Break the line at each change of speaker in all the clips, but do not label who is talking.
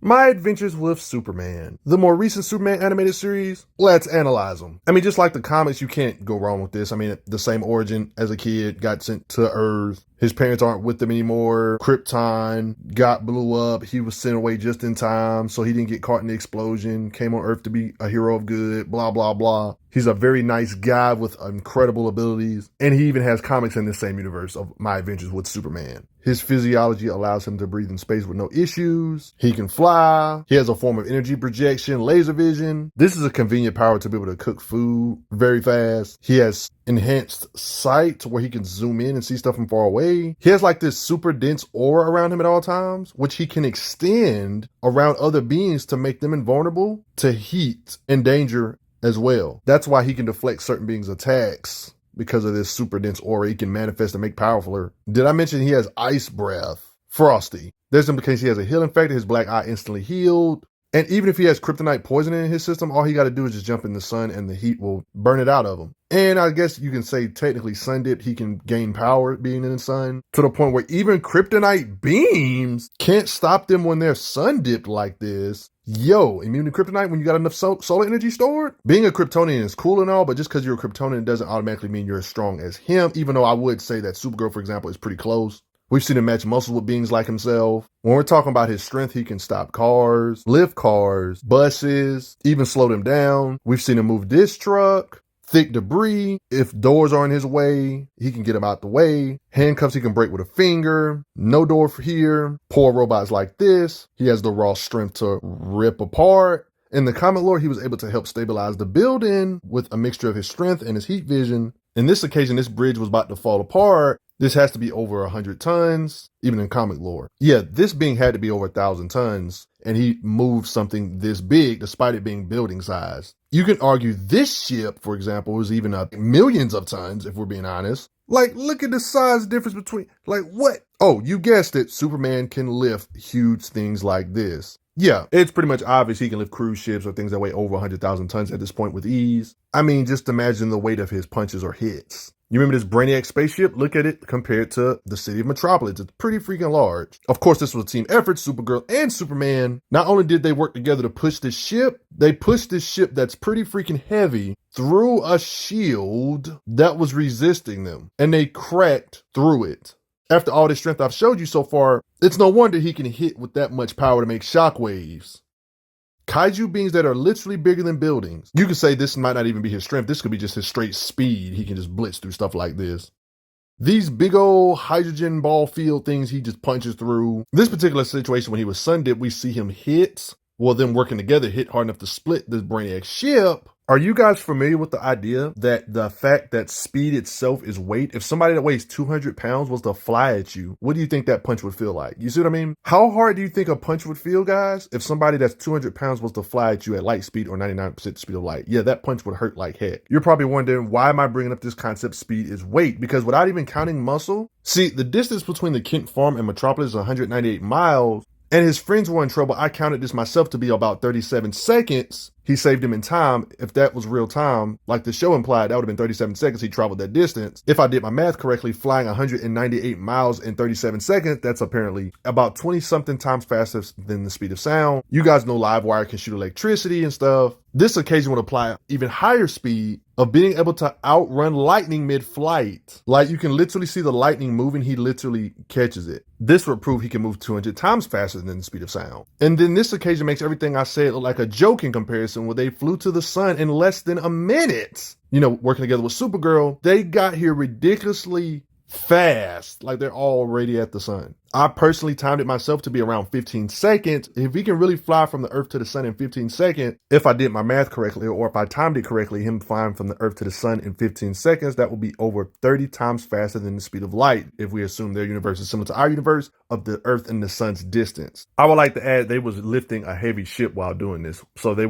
My Adventures with Superman. The more recent Superman animated series, let's analyze them. I mean, just like the comics, you can't go wrong with this. I mean, the same origin as a kid, got sent to Earth. His parents aren't with him anymore. Krypton got blew up. He was sent away just in time, so he didn't get caught in the explosion. Came on Earth to be a hero of good, blah, blah, blah. He's a very nice guy with incredible abilities. And he even has comics in the same universe of My Adventures with Superman. His physiology allows him to breathe in space with no issues. He can fly. He has a form of energy projection, laser vision. This is a convenient power to be able to cook food very fast. He has enhanced sight where he can zoom in and see stuff from far away. He has like this super dense aura around him at all times, which he can extend around other beings to make them invulnerable to heat and danger as well. That's why he can deflect certain beings' attacks. Because of this super dense aura, he can manifest and make powerfuler. Did I mention he has ice breath? Frosty. There's implications he has a healing factor. His black eye instantly healed. And even if he has kryptonite poison in his system, all he got to do is just jump in the sun and the heat will burn it out of him. And I guess you can say technically sun dipped, he can gain power being in the sun to the point where even kryptonite beams can't stop them when they're sun dipped like this. Yo, immune to kryptonite when you got enough solar energy stored? Being a Kryptonian is cool and all, but just because you're a Kryptonian doesn't automatically mean you're as strong as him, even though I would say that Supergirl, for example, is pretty close. We've seen him match muscles with beings like himself. When we're talking about his strength, he can stop cars, lift cars, buses, even slow them down. We've seen him move this truck. Thick debris. If doors are in his way, he can get them out the way. Handcuffs he can break with a finger. No door for here. Poor robots like this. He has the raw strength to rip apart. In the comic lore, he was able to help stabilize the building with a mixture of his strength and his heat vision. In this occasion, this bridge was about to fall apart. This has to be over 100 tons, even in comic lore. Yeah, this being had to be over 1,000 tons, and he moved something this big despite it being building size. You can argue this ship, for example, was even millions of tons, if we're being honest. Like, look at the size difference between, like, what? Oh, you guessed it, Superman can lift huge things like this. Yeah, it's pretty much obvious he can lift cruise ships or things that weigh over 100,000 tons at this point with ease. I mean, just imagine the weight of his punches or hits. You remember this Brainiac spaceship? Look at it compared to the city of Metropolis. It's pretty freaking large. Of course, this was a team effort. Supergirl and Superman, not only did they work together to push this ship, they pushed this ship that's pretty freaking heavy through a shield that was resisting them. And they cracked through it. After all this strength I've showed you so far, it's no wonder he can hit with that much power to make shockwaves. Kaiju beings that are literally bigger than buildings. You could say this might not even be his strength. This could be just his straight speed. He can just blitz through stuff like this. These big old hydrogen ball field things he just punches through. This particular situation when he was sun dipped, we see him hit. Well, them working together hit hard enough to split this Brainiac ship. Are you guys familiar with the idea that the fact that speed itself is weight? If somebody that weighs 200 pounds was to fly at you, what do you think that punch would feel like? You see what I mean? How hard do you think a punch would feel, guys? If somebody that's 200 pounds was to fly at you at light speed or 99% the speed of light, yeah, that punch would hurt like heck. You're probably wondering, why am I bringing up this concept speed is weight? Because without even counting muscle, see, the distance between the Kent farm and Metropolis is 198 miles. And his friends were in trouble. I counted this myself to be about 37 seconds. He saved him in time. If that was real time, like the show implied, that would have been 37 seconds he traveled that distance. If I did my math correctly, flying 198 miles in 37 seconds, that's apparently about 20-something times faster than the speed of sound. You guys know Livewire can shoot electricity and stuff. This occasion would apply even higher speed of being able to outrun lightning mid-flight. Like, you can literally see the lightning moving, he literally catches it. This would prove he can move 200 times faster than the speed of sound. And then this occasion makes everything I said look like a joke in comparison, where they flew to the sun in less than a minute. You know, working together with Supergirl, they got here ridiculously fast, like they're already at the sun. I personally timed it myself to be around 15 seconds. If he can really fly from the Earth to the sun in 15 seconds, if I did my math correctly, or if I timed it correctly, him flying from the Earth to the sun in 15 seconds, that would be over 30 times faster than the speed of light, if we assume their universe is similar to our universe of the Earth and the sun's distance. I would like to add they was lifting a heavy ship while doing this. So they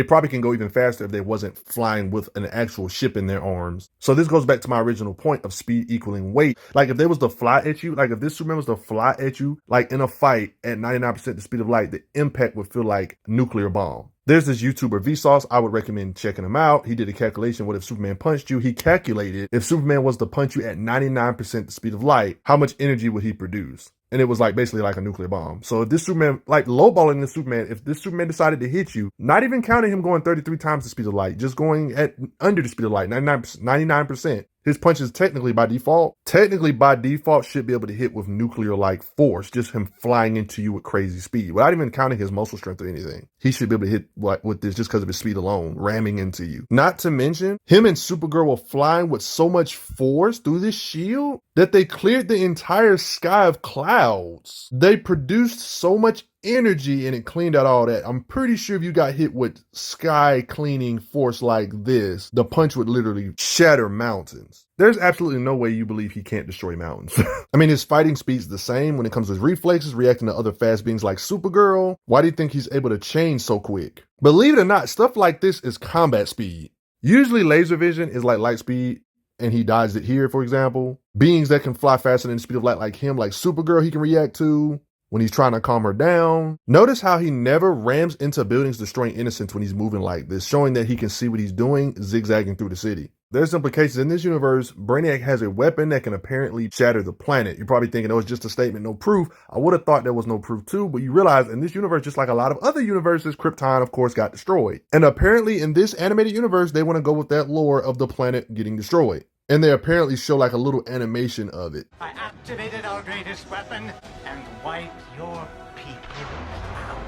probably can go even faster if they wasn't flying with an actual ship in their arms. So this goes back to my original point of speed equaling weight. Like, if they was to fly at you, like if this Superman was to fly at you, like in a fight at 99% the speed of light, the impact would feel like a nuclear bomb. There's this YouTuber Vsauce. I would recommend checking him out. He did a calculation. What if Superman punched you? He calculated if Superman was to punch you at 99% the speed of light, how much energy would he produce? and it was like basically like a nuclear bomb. So if this Superman, like lowballing this Superman, if this Superman decided to hit you, not even counting him going 33 times the speed of light, just going at under the speed of light, 99%, his punches technically by default should be able to hit with nuclear-like force, just him flying into you with crazy speed, without even counting his muscle strength or anything. He should be able to hit with this just because of his speed alone, ramming into you. Not to mention, him and Supergirl were flying with so much force through this shield that they cleared the entire sky of clouds. They produced so much energy and it cleaned out all that. I'm pretty sure if you got hit with sky cleaning force like this, the punch would literally shatter mountains. There's absolutely no way you believe he can't destroy mountains. I mean, his fighting speed's the same when it comes to his reflexes, reacting to other fast beings like Supergirl. Why do you think he's able to change so quick? Believe it or not, stuff like this is combat speed. Usually laser vision is like light speed, and he dodged it here, for example. Beings that can fly faster than the speed of light like him, like Supergirl, he can react to when he's trying to calm her down. Notice how he never rams into buildings destroying innocents when he's moving like this, showing that he can see what he's doing, zigzagging through the city. There's implications in this universe. Brainiac has a weapon that can apparently shatter the planet. You're probably thinking, oh, it's just a statement, no proof. I would have thought there was no proof too, but you realize in this universe, just like a lot of other universes, Krypton, of course, got destroyed. And apparently in this animated universe, they want to go with that lore of the planet getting destroyed. And they apparently show like a little animation of it.
I activated our greatest weapon and wiped your people out.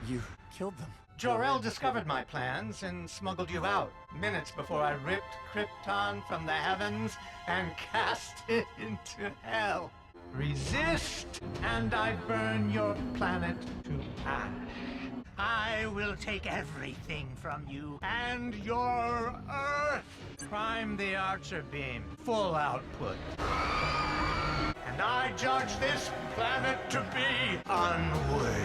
You killed them.
Jor-El discovered my plans and smuggled you out minutes before I ripped Krypton from the heavens and cast it into hell. Resist, and I burn your planet to ash. I will take everything from you and your Earth. Prime the Archer beam, full output. And I judge this planet to be unworthy.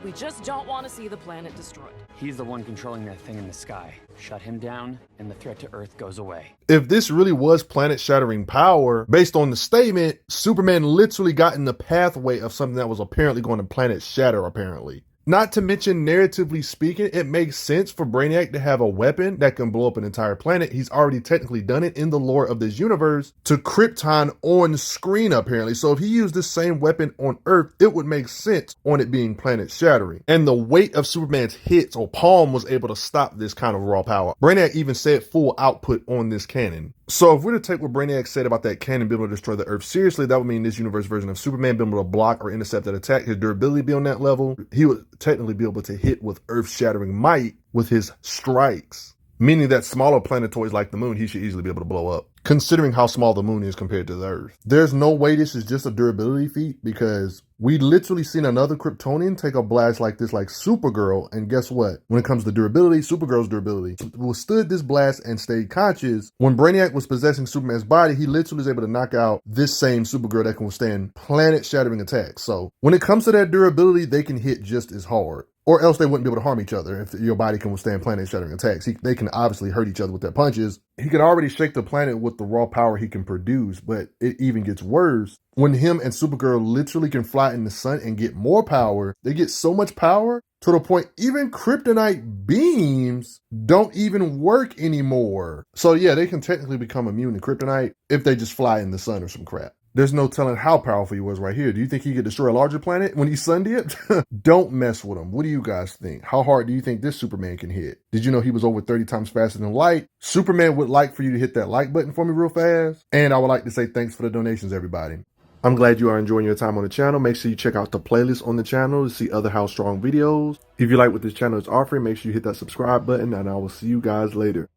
We just don't want to see the planet destroyed.
He's the one controlling that thing in the sky. Shut him down, and the threat to Earth goes away.
If this really was planet-shattering power, based on the statement, Superman literally got in the pathway of something that was apparently going to planet shatter, apparently. Not to mention, narratively speaking, it makes sense for Brainiac to have a weapon that can blow up an entire planet. He's already technically done it in the lore of this universe to Krypton on screen, apparently. So if he used this same weapon on Earth, it would make sense on it being planet-shattering. And the weight of Superman's hits or palm was able to stop this kind of raw power. Brainiac even said full output on this cannon. So if we're to take what Brainiac said about that cannon being able to destroy the Earth seriously, that would mean this universe version of Superman being able to block or intercept that attack, his durability be on that level. He would technically be able to hit with earth-shattering might with his strikes, meaning that smaller planetoids like the moon, he should easily be able to blow up, considering how small the moon is compared to the Earth. There's no way this is just a durability feat, because we literally seen another Kryptonian take a blast like this, like Supergirl, and guess what? When it comes to durability, Supergirl's durability withstood this blast and stayed conscious. When Brainiac was possessing Superman's body, he literally was able to knock out this same Supergirl that can withstand planet-shattering attacks. So when it comes to that durability, they can hit just as hard. Or else they wouldn't be able to harm each other if your body can withstand planet-shattering attacks. They can obviously hurt each other with their punches. He can already shake the planet with the raw power he can produce, but it even gets worse when him and Supergirl literally can fly in the sun and get more power. They get so much power to the point even kryptonite beams don't even work anymore. So yeah, they can technically become immune to kryptonite if they just fly in the sun or some crap. There's no telling how powerful he was right here. Do you think he could destroy a larger planet when he sun dipped? Don't mess with him. What do you guys think? How hard do you think this Superman can hit? Did you know he was over 30 times faster than light? Superman would like for you to hit that like button for me real fast. And I would like to say thanks for the donations, everybody. I'm glad you are enjoying your time on the channel. Make sure you check out the playlist on the channel to see other How Strong videos. If you like what this channel is offering, make sure you hit that subscribe button, and I will see you guys later.